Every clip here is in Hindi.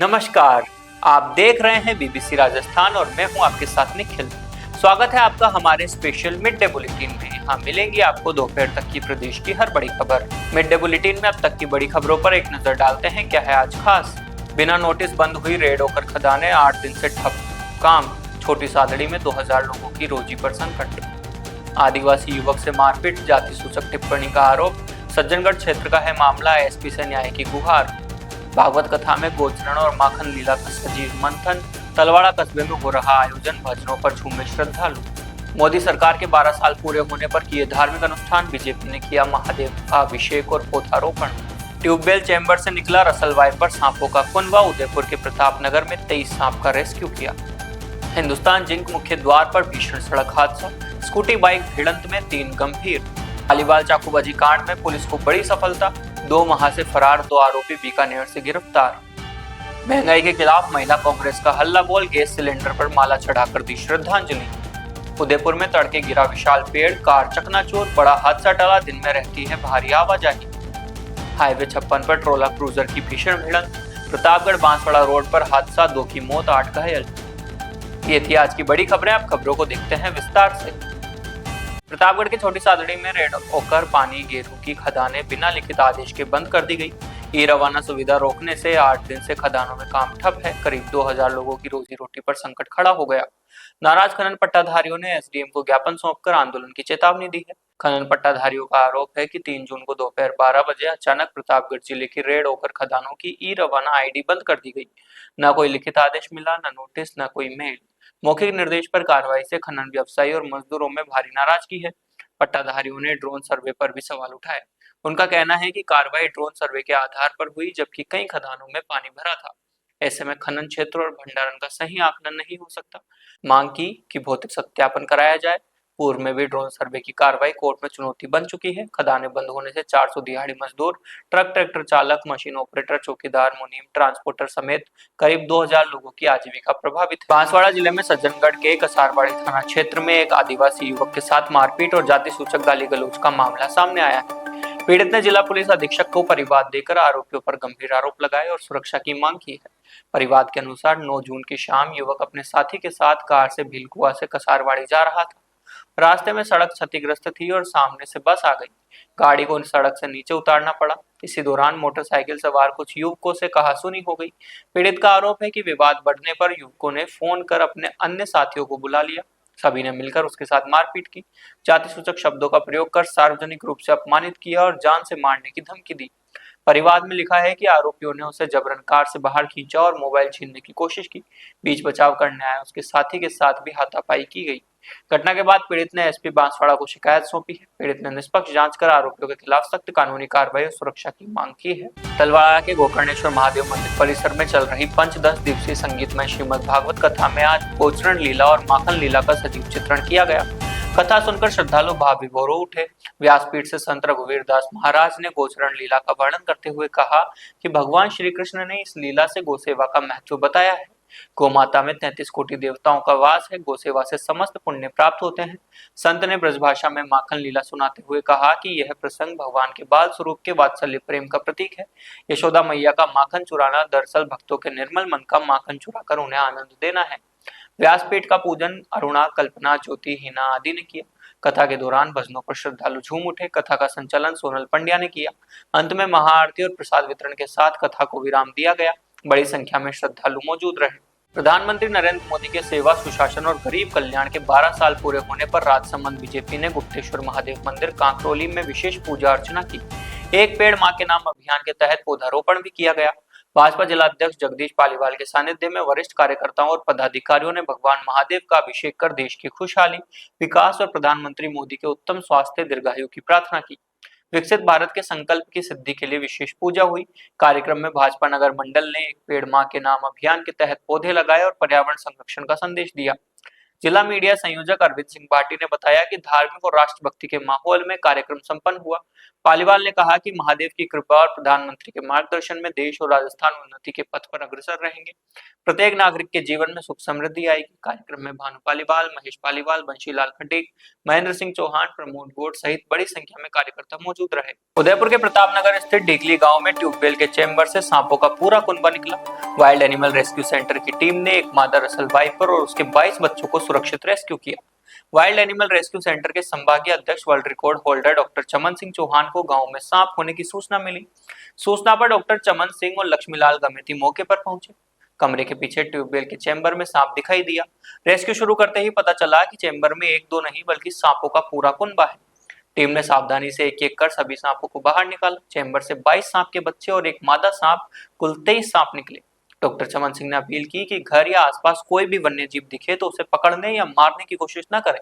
नमस्कार, आप देख रहे हैं बीबीसी राजस्थान और मैं हूं आपके साथ निखिल। स्वागत है आपका हमारे स्पेशल मिड डे बुलेटिन में। यहाँ मिलेंगी आपको दोपहर तक की प्रदेश की हर बड़ी खबर। मिड डे बुलेटिन में अब तक की बड़ी खबरों पर एक नजर डालते हैं। क्या है आज खास? बिना नोटिस बंद हुई रेड होकर खदानें, 8 दिन से ठप काम। छोटी सादड़ी में 2000 लोगों की रोजी पर संकट। आदिवासी युवक से मारपीट, जाति सूचक टिप्पणी का आरोप। सज्जनगढ़ क्षेत्र का है मामला, एसपी से न्याय की गुहार। भागवत कथा में गोचरण और माखन लीला का सजीव मंथन। तलवाड़ा कस्बे में हो रहा आयोजन, भजनों पर झूमे श्रद्धालु। मोदी सरकार के 12 साल पूरे होने पर किए धार्मिक अनुष्ठान, बीजेपी ने किया महादेव का अभिषेक और पौधारोपण। ट्यूबवेल चैम्बर से निकला रसल वाइपर सांपों का कुनवा। उदयपुर के प्रतापनगर में 23 सांप का रेस्क्यू किया। हिंदुस्तान जिंक मुख्य द्वार पर भीषण सड़क हादसा, स्कूटी बाइक भिड़ंत में 3 गंभीर। अलीवाल चाकूबाजी कांड में पुलिस को बड़ी सफलता, 2 माह से फरार 2 आरोपी बीकानेर से गिरफ्तार। महंगाई के खिलाफ महिला कांग्रेस का हल्ला बोल, गैस सिलेंडर पर माला चढ़ाकर दी श्रद्धांजलि। उदयपुर में तड़के गिरा विशाल पेड़, कार चकनाचूर, बड़ा हादसा टला। दिन में रहती है भारी आवाजाही। हाईवे 56 पर ट्रोला क्रूजर की भीषण भिड़ंत। प्रतापगढ़ बांसवाड़ा रोड पर हादसा, 2 की मौत, 8 घायल। ये थी आज की बड़ी खबरें। अब खबरों को देखते हैं विस्तार से। प्रतापगढ़ के छोटी सादड़ी में रेड होकर पानी गेरू की खदानें बिना लिखित आदेश के बंद कर दी गई। ई रवाना सुविधा रोकने से 8 दिन से खदानों में काम ठप है। करीब 2000 लोगों की रोजी रोटी पर संकट खड़ा हो गया। नाराज खनन पट्टाधारियों ने एसडीएम को ज्ञापन सौंपकर आंदोलन की चेतावनी दी है। खनन पट्टाधारियों का आरोप है कि 3 जून को दोपहर 12 बजे अचानक प्रतापगढ़ जिले की रेड होकर खदानों की ई रवाना आईडी बंद कर दी गई। न कोई लिखित आदेश मिला, न नोटिस, न कोई मेल। मौखिक निर्देश पर कार्रवाई से खनन व्यवसायी और मजदूरों में भारी नाराजगी है। पट्टाधारियों ने ड्रोन सर्वे पर भी सवाल उठाए। उनका कहना है कि कार्रवाई ड्रोन सर्वे के आधार पर हुई, जबकि कई खदानों में पानी भरा था। ऐसे में खनन क्षेत्र और भंडारण का सही आकलन नहीं हो सकता। मांग की कि भौतिक सत्यापन कराया जाए। पूर्व में भी ड्रोन सर्वे की कार्रवाई कोर्ट में चुनौती बन चुकी है। खदानें बंद होने से 400 दिहाड़ी मजदूर, ट्रक ट्रैक्टर चालक, मशीन ऑपरेटर, चौकीदार, मुनीम, ट्रांसपोर्टर समेत करीब 2000 लोगों की आजीविका प्रभावित है। बांसवाड़ा जिले में सज्जनगढ़ के कसारवाड़ी थाना क्षेत्र में एक आदिवासी युवक के साथ मारपीट और जाति सूचक गाली गलौज का मामला सामने आया है। पीड़ित ने जिला पुलिस अधीक्षक को परिवाद देकर आरोपियों पर गंभीर आरोप लगाए और सुरक्षा की मांग की है। परिवाद के अनुसार 9 जून की शाम युवक अपने साथी के साथ कार से भीलकुआ से कसारवाड़ी जा रहा था। रास्ते में सड़क क्षतिग्रस्त थी और सामने से बस आ गई। गाड़ी को सड़क से नीचे उतारना पड़ा। इसी दौरान मोटरसाइकिल सवार कुछ युवकों से कहासुनी हो गई। पीड़ित का आरोप है कि विवाद बढ़ने पर युवकों ने फोन कर अपने अन्य साथियों को बुला लिया। सभी ने मिलकर उसके साथ मारपीट की, जाति सूचक शब्दों का प्रयोग कर सार्वजनिक रूप से अपमानित किया और जान से मारने की धमकी दी। परिवार में लिखा है कि आरोपियों ने उसे जबरन कार से बाहर खींचा और मोबाइल छीनने की कोशिश की। बीच बचाव करने आए उसके साथी के साथ भी हाथापाई की गई। घटना के बाद पीड़ित ने एसपी बांसवाड़ा को शिकायत सौंपी है। पीड़ित ने निष्पक्ष जांच कर आरोपियों के खिलाफ सख्त कानूनी कार्रवाई और सुरक्षा की मांग की है। तलवाड़ा के गोकर्णेश्वर महादेव मंदिर परिसर में चल रही पंच 10 दिवसीय संगीतमय श्रीमद भागवत कथा में आज गोचरण लीला और माखन लीला का सजीव चित्रण किया गया। कथा सुनकर श्रद्धालु भाव विभोर हो उठे। व्यासपीठ से संत रघुवीर दास महाराज ने गोचरण लीला का वर्णन करते हुए कहा कि भगवान श्री कृष्ण ने इस लीला से गोसेवा का महत्व बताया है। गोमाता में 33 कोटि देवताओं का वास है। गोसेवा से समस्त पुण्य प्राप्त होते हैं। संत ने ब्रजभाषा में माखन लीला सुनाते हुए कहा कि यह प्रसंग भगवान के बाल स्वरूप के वात्सल्य प्रेम का प्रतीक है। यशोदा मैया का माखन चुराना दरअसल भक्तों के निर्मल मन का माखन चुराकर उन्हें आनंद देना है। व्यासपीठ का पूजन अरुणा, कल्पना, ज्योति, हिना आदि ने किया। कथा के दौरान भजनों पर श्रद्धालु झूम उठे। कथा का संचालन सोनल पंड्या ने किया। अंत में महाआरती और प्रसाद वितरण के साथ कथा को विराम दिया गया। बड़ी संख्या में श्रद्धालु मौजूद रहे। प्रधानमंत्री नरेंद्र मोदी के सेवा, सुशासन और गरीब कल्याण के 12 साल पूरे होने पर राजसमंद बीजेपी ने गुप्तेश्वर महादेव मंदिर कांकरोली में विशेष पूजा अर्चना की। एक पेड़ मां के नाम अभियान के तहत पौधारोपण भी किया गया। भाजपा जिलाध्यक्ष जगदीश पालीवाल के सानिध्य में वरिष्ठ कार्यकर्ताओं और पदाधिकारियों ने भगवान महादेव का अभिषेक कर देश की खुशहाली, विकास और प्रधानमंत्री मोदी के उत्तम स्वास्थ्य, दीर्घायु की प्रार्थना की। विकसित भारत के संकल्प की सिद्धि के लिए विशेष पूजा हुई। कार्यक्रम में भाजपा नगर मंडल ने एक पेड़ मां के नाम अभियान के तहत पौधे लगाए और पर्यावरण संरक्षण का संदेश दिया। जिला मीडिया संयोजक अरविंद सिंह भाटी ने बताया कि धार्मिक और राष्ट्रभक्ति के माहौल में कार्यक्रम संपन्न हुआ। पालीवाल ने कहा कि महादेव की कृपा और प्रधानमंत्री के मार्गदर्शन में देश और राजस्थान उन्नति के पथ पर अग्रसर रहेंगे। प्रत्येक नागरिक के जीवन में सुख समृद्धि आएगी। कार्यक्रम में भानु पालीवाल, महेश पालीवाल, बंशीलाल खटीक, महेंद्र सिंह चौहान, प्रमोद गोड सहित बड़ी संख्या में कार्यकर्ता मौजूद रहे। उदयपुर के प्रतापनगर स्थित डीकली गांव में ट्यूबवेल के चैम्बर से सांपों का पूरा कुनबा निकला। वाइल्ड एनिमल रेस्क्यू सेंटर की टीम ने एक मादा रसल वाइपर और उसके 22 बच्चों को सुरक्षित रेस्क्यू किया। वाइल्ड एनिमल रेस्क्यू सेंटर के संभागीय अध्यक्ष वर्ल्ड रिकॉर्ड होल्डर डॉक्टर चमन सिंह चौहान को गांव में सांप होने की सूचना मिली। सूचना पर डॉक्टर चमन सिंह और लक्ष्मीलाल गमेती मौके पर पहुंचे। कमरे के पीछे ट्यूबवेल के चैम्बर में सांप दिखाई दिया। रेस्क्यू शुरू करते ही पता चला कि चैम्बर में एक दो नहीं बल्कि सांपों का पूरा कुनबा है। टीम ने सावधानी से एक एक कर सभी सांपों को बाहर निकाला। चैम्बर से 22 सांप के बच्चे और एक मादा सांप, कुल 23 सांप निकले। डॉक्टर चमन सिंह ने अपील की कि घर या आसपास कोई भी वन्य जीव दिखे तो उसे पकड़ने या मारने की कोशिश न करें।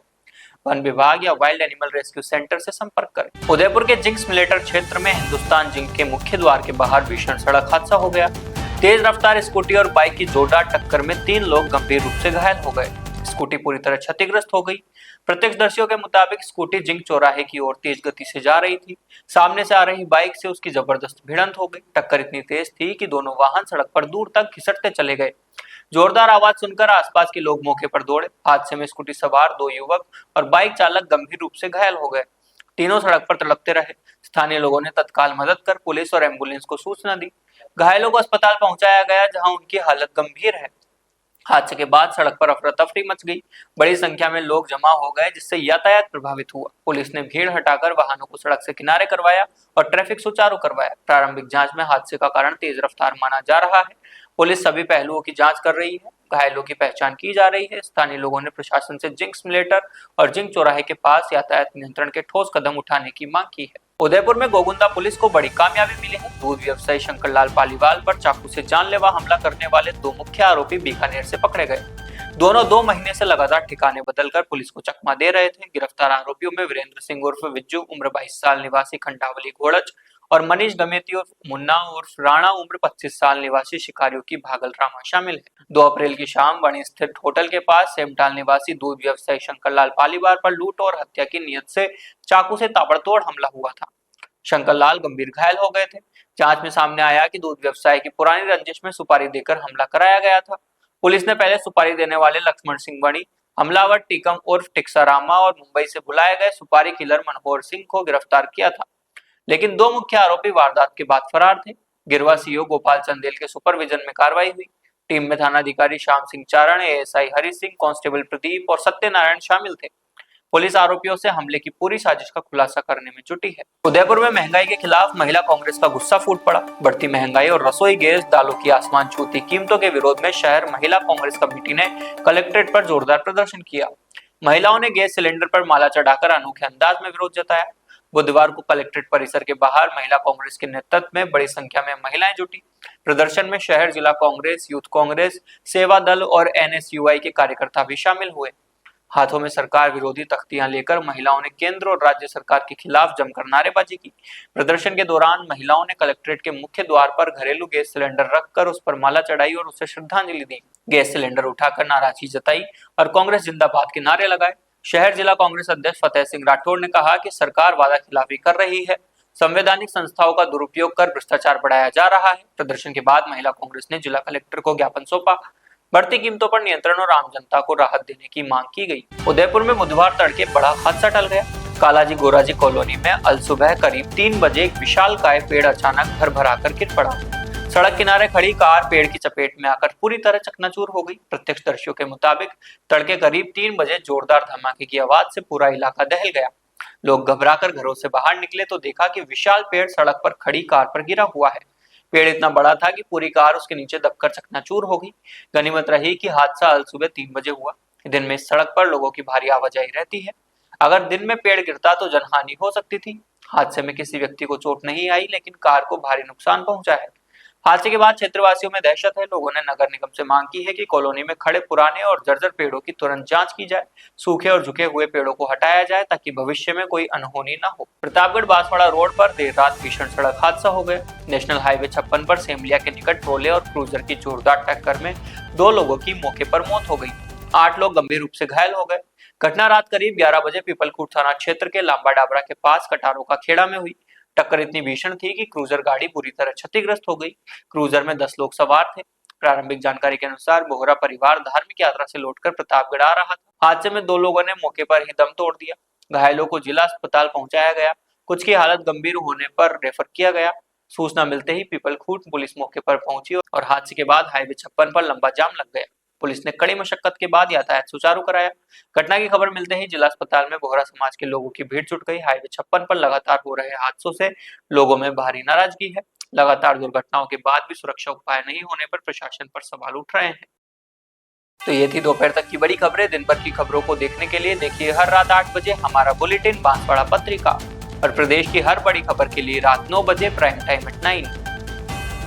वन विभाग या वाइल्ड एनिमल रेस्क्यू सेंटर से संपर्क करें। उदयपुर के जिंक सिमुलेटर क्षेत्र में हिंदुस्तान जिंक के मुख्य द्वार के बाहर भीषण सड़क हादसा हो गया। तेज रफ्तार स्कूटी और बाइक की जोरदार टक्कर में 3 लोग गंभीर रूप से घायल हो गए। स्कूटी पूरी तरह क्षतिग्रस्त हो गई। प्रत्यक्षदर्शियों के मुताबिक स्कूटी जिंक चौराहे की ओर तेज गति से जा रही थी। सामने से आ रही बाइक से उसकी जबरदस्त भिड़ंत हो गई। टक्कर इतनी तेज थी कि दोनों वाहन सड़क पर दूर तक घिसटते चले गए। जोरदार आवाज सुनकर आसपास के लोग मौके पर दौड़े। हादसे में स्कूटी सवार 2 युवक और बाइक चालक गंभीर रूप से घायल हो गए। तीनों सड़क पर तड़पते रहे। स्थानीय लोगों ने तत्काल मदद कर पुलिस और एम्बुलेंस को सूचना दी। घायलों को अस्पताल पहुंचाया गया, जहां उनकी हालत गंभीर है। हादसे के बाद सड़क पर अफरा तफरी मच गई। बड़ी संख्या में लोग जमा हो गए, जिससे यातायात प्रभावित हुआ। पुलिस ने भीड़ हटाकर वाहनों को सड़क से किनारे करवाया और ट्रैफिक सुचारू करवाया। प्रारंभिक जांच में हादसे का कारण तेज रफ्तार माना जा रहा है। पुलिस सभी पहलुओं की जांच कर रही है। घायलों की पहचान की जा रही है। स्थानीय लोगों ने प्रशासन से जिंक सिमुलेटर और जिंक चौराहे के पास यातायात नियंत्रण के ठोस कदम उठाने की मांग की है। उदयपुर में गोगुंदा पुलिस को बड़ी कामयाबी मिली है। दूध व्यवसायी शंकरलाल पालीवाल पर चाकू से जानलेवा हमला करने वाले 2 मुख्य आरोपी बीकानेर से पकड़े गए। दोनों 2 महीने से लगातार ठिकाने बदलकर पुलिस को चकमा दे रहे थे। गिरफ्तार आरोपियों में वीरेंद्र सिंह उर्फ विज्जू उम्र 22 साल निवासी खंडावली घोड़च और मनीष गमेती उर्फ मुन्ना उर्फ राणा उम्र 25 साल निवासी शिकारियों की भागलरामा शामिल है। 2 अप्रैल की शाम बणी स्थित होटल के पास सेमटाल निवासी दूध व्यवसायी शंकरलाल पालीवाल पर लूट और हत्या की नीयत से चाकू से ताबड़तोड़ हमला हुआ था। शंकरलाल गंभीर घायल हो गए थे। जांच में सामने आया कि दूध व्यवसाय की पुरानी रंजिश में सुपारी देकर हमला कराया गया था। पुलिस ने पहले सुपारी देने वाले लक्ष्मण सिंह बणी, हमलावर टीकम उर्फ टिक्सारामा और मुंबई से बुलाए गए सुपारी किलर मनोहर सिंह को गिरफ्तार किया था, लेकिन 2 मुख्य आरोपी वारदात के बाद फरार थे। गिरवा सीओ गोपाल चंदेल के सुपरविजन में कार्रवाई हुई। टीम में थानाधिकारी श्याम सिंह चारण, एएसआई हरि सिंह, कांस्टेबल प्रदीप और सत्यनारायण शामिल थे। पुलिस आरोपियों से हमले की पूरी साजिश का खुलासा करने में जुटी है। उदयपुर में महंगाई के खिलाफ महिला कांग्रेस का गुस्सा फूट पड़ा। बढ़ती महंगाई और रसोई गैस, दालों की आसमान छूती कीमतों के विरोध में शहर महिला कांग्रेस कमेटी ने कलेक्ट्रेट पर जोरदार प्रदर्शन किया। महिलाओं ने गैस सिलेंडर पर माला चढ़ाकर अनोखे अंदाज में विरोध जताया। बुधवार को कलेक्ट्रेट परिसर के बाहर महिला कांग्रेस के नेतृत्व में बड़ी संख्या में महिलाएं जुटी। प्रदर्शन में शहर जिला कांग्रेस, यूथ कांग्रेस, सेवा दल और एनएसयूआई के कार्यकर्ता भी शामिल हुए। हाथों में सरकार विरोधी तख्तियां लेकर महिलाओं ने केंद्र और राज्य सरकार के खिलाफ जमकर नारेबाजी की। प्रदर्शन के दौरान महिलाओं ने कलेक्ट्रेट के मुख्य द्वार पर घरेलू गैस सिलेंडर रखकर उस पर माला चढ़ाई और उसे श्रद्धांजलि दी। गैस सिलेंडर उठाकर नाराजगी जताई और कांग्रेस जिंदाबाद के नारे लगाए। शहर जिला कांग्रेस अध्यक्ष फतेह सिंह राठौड़ ने कहा कि सरकार वादा खिलाफी कर रही है, संवैधानिक संस्थाओं का दुरुपयोग कर भ्रष्टाचार बढ़ाया जा रहा है। प्रदर्शन के बाद महिला कांग्रेस ने जिला कलेक्टर को ज्ञापन सौंपा। बढ़ती कीमतों पर नियंत्रण और आम जनता को राहत देने की मांग की गई। उदयपुर में बुधवार तड़के बड़ा हादसा टल गया। कालाजी गोराजी कॉलोनी में अल सुबह करीब 3 बजे एक विशालकाय पेड़ अचानक भर भराकर गिर पड़ा। सड़क किनारे खड़ी कार पेड़ की चपेट में आकर पूरी तरह चकनाचूर हो गई। प्रत्यक्षदर्शियों के मुताबिक तड़के करीब 3 बजे जोरदार धमाके की आवाज से पूरा इलाका दहल गया। लोग घबराकर घरों से बाहर निकले तो देखा कि विशाल पेड़ सड़क पर खड़ी कार पर गिरा हुआ है। पेड़ इतना बड़ा था कि पूरी कार उसके नीचे दबकर चकनाचूर हो गई। गनीमत रही कि हादसा अल सुबह 3 बजे हुआ। दिन में इस सड़क पर लोगों की भारी आवाजाही रहती है। अगर दिन में पेड़ गिरता तो जनहानि हो सकती थी। हादसे में किसी व्यक्ति को चोट नहीं आई, लेकिन कार को भारी नुकसान पहुंचा है। हादसे के बाद क्षेत्रवासियों में दहशत है। लोगों ने नगर निगम से मांग की है कि कॉलोनी में खड़े पुराने और जर्जर पेड़ों की तुरंत जांच की जाए। सूखे और झुके हुए पेड़ों को हटाया जाए ताकि भविष्य में कोई अनहोनी न हो। प्रतापगढ़ बांसवाड़ा रोड पर देर रात भीषण सड़क हादसा हो गया। नेशनल हाईवे 56 पर सेमलिया के निकट ट्रोले और क्रूजर की जोरदार टक्कर में 2 लोगों की मौके पर मौत हो गई। 8 लोग गंभीर रूप से घायल हो गए। घटना रात करीब 11 बजे पीपलकूट थाना क्षेत्र के लांबा डाबरा के पास कटारों का खेड़ा में हुई। टक्कर इतनी भीषण थी कि क्रूजर गाड़ी बुरी तरह क्षतिग्रस्त हो गई। क्रूजर में 10 लोग सवार थे। प्रारंभिक जानकारी के अनुसार बोहरा परिवार धार्मिक यात्रा से लौटकर प्रतापगढ़ आ रहा था। हादसे में 2 लोगों ने मौके पर ही दम तोड़ दिया। घायलों को जिला अस्पताल पहुंचाया गया। कुछ की हालत गंभीर होने पर रेफर किया गया। सूचना मिलते ही पीपलखूट पुलिस मौके पर पहुंची और हादसे के बाद हाईवे 56 पर लंबा जाम लग गया। पुलिस ने कड़ी मशक्कत के बाद यातायात सुचारू कराया। घटना की खबर मिलते ही जिला अस्पताल में बोहरा समाज के लोगों की भीड़ जुट गई। हाईवे 56 पर लगातार हो रहे हादसों से लोगों में भारी नाराजगी है। लगातार दुर्घटनाओं के बाद भी सुरक्षा उपाय नहीं होने पर प्रशासन पर सवाल उठ रहे हैं। तो ये थी दोपहर तक की बड़ी खबरें। दिन भर की खबरों को देखने के लिए देखिए हर रात 8 बजे हमारा बुलेटिन बांसवाड़ा पत्रिका और प्रदेश की हर बड़ी खबर के लिए रात 9 बजे प्राइम टाइम एट 9।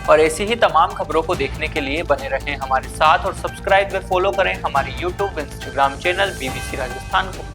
और ऐसी ही तमाम खबरों को देखने के लिए बने रहें हमारे साथ और सब्सक्राइब व फॉलो करें हमारे YouTube, Instagram channel BBC Rajasthan को।